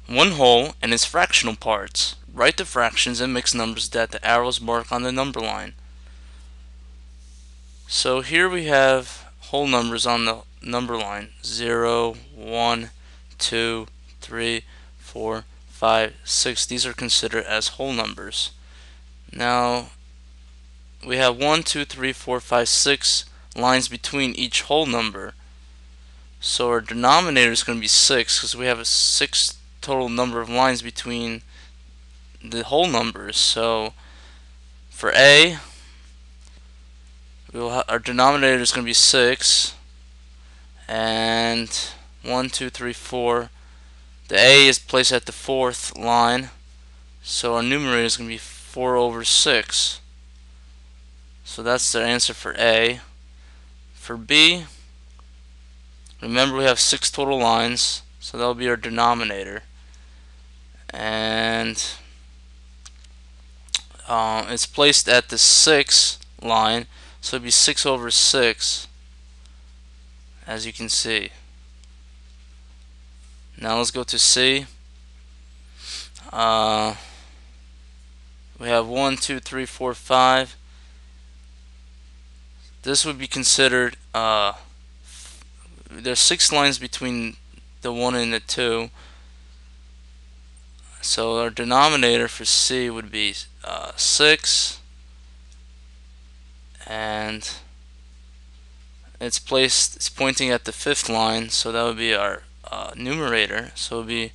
one whole and its fractional parts. Write the fractions and mixed numbers that the arrows mark on the number line. So here we have whole numbers on the number line: 0, 1, 2, 3, 4, 5, 6. These are considered as whole numbers. Now we have 1, 2, 3, 4, 5, 6 lines between each whole number. So our denominator is going to be 6 because we have a 6 total number of lines between the whole numbers. So for A, our denominator is going to be 6, and 1, 2, 3, 4. The A is placed at the fourth line, so our numerator is going to be 4 over 6. So that's the answer for A. For B, remember we have 6 total lines, so that will be our denominator. And it's placed at the 6th line, so it'd be 6 over 6, as you can see. Now let's go to C. We have 1, 2, 3, 4, 5. This would be considered, there's 6 lines between the 1 and the 2. So our denominator for C would be 6, and it's pointing at the 5th line, so that would be our numerator. So it would be,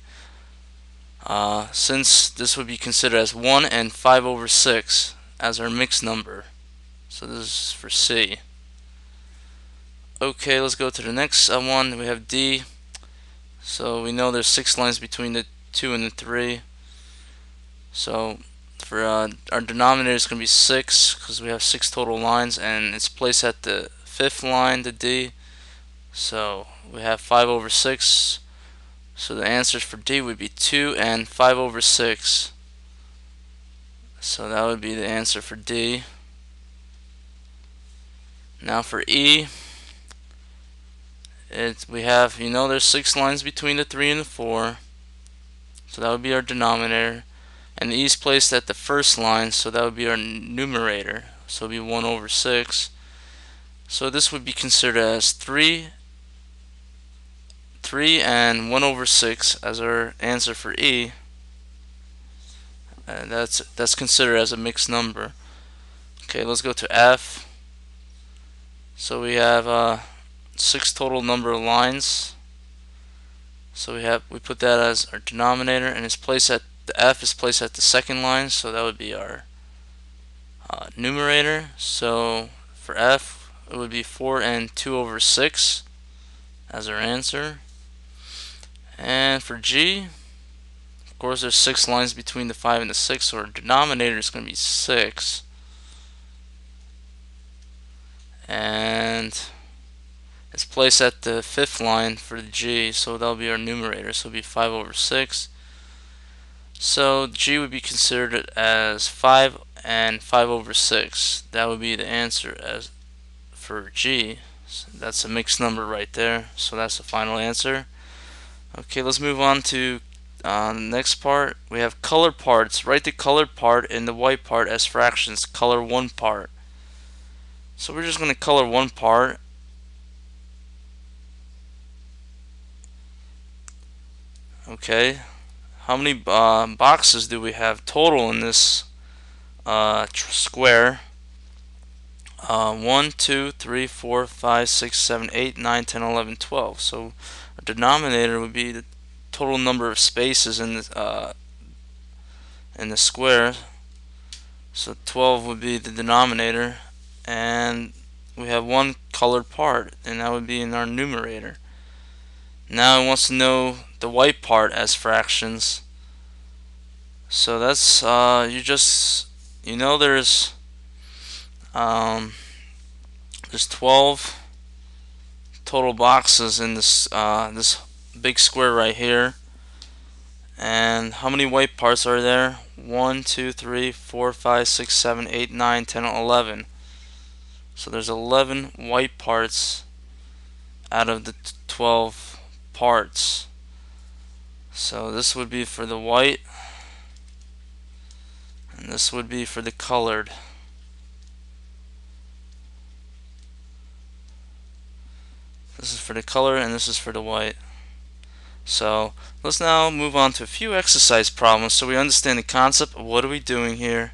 since this would be considered as 1 and 5 over 6 as our mixed number. So this is for C. Okay, let's go to the next one. We have D. So we know there's 6 lines between the 2 and the 3. So for our denominator is going to be 6 because we have 6 total lines, and it's placed at the 5th line, the D. So we have 5 over 6. So the answers for D would be 2 and 5 over 6. So that would be the answer for D. Now for E, we have, there's 6 lines between the 3 and the 4. So that would be our denominator. And the E is placed at the first line, so that would be our numerator. So it would be 1 over 6. So this would be considered as 3 and 1 over 6 as our answer for E. And that's considered as a mixed number. Okay, let's go to F. So we have 6 total number of lines. So we put that as our denominator, and the F is placed at the 2nd line, so that would be our numerator. So for F, it would be 4 and 2 over 6 as our answer. And for G, of course, there's 6 lines between the 5 and the 6, so our denominator is going to be 6. And it's placed at the 5th line for the G, so that'll be our numerator, so it'll be 5 over 6. So G would be considered as 5 and 5 over 6. That would be the answer for G. So that's a mixed number right there, so that's the final answer. Okay, let's move on to the next part. We have color parts. Write the colored part and the white part as fractions. Color one part. So we're just going to color one part. Okay, how many boxes do we have total in this square? 1, 2, 3, 4, 5, 6, 7, 8, 9, 10, 11, 12. So our denominator would be the total number of spaces in the square. So 12 would be the denominator, and we have one colored part, and that would be in our numerator. Now it wants to know the white part as fractions. So that's there's 12 total boxes in this big square right here. And how many white parts are there? 1, 2, 3, 4, 5, 6, 7, 8, 9, 10, 11. So there's 11 white parts out of the 12 parts. So this would be for the white, and this would be for the colored. This is for the color, and this is for the white. So let's now move on to a few exercise problems so we understand the concept of what are we doing here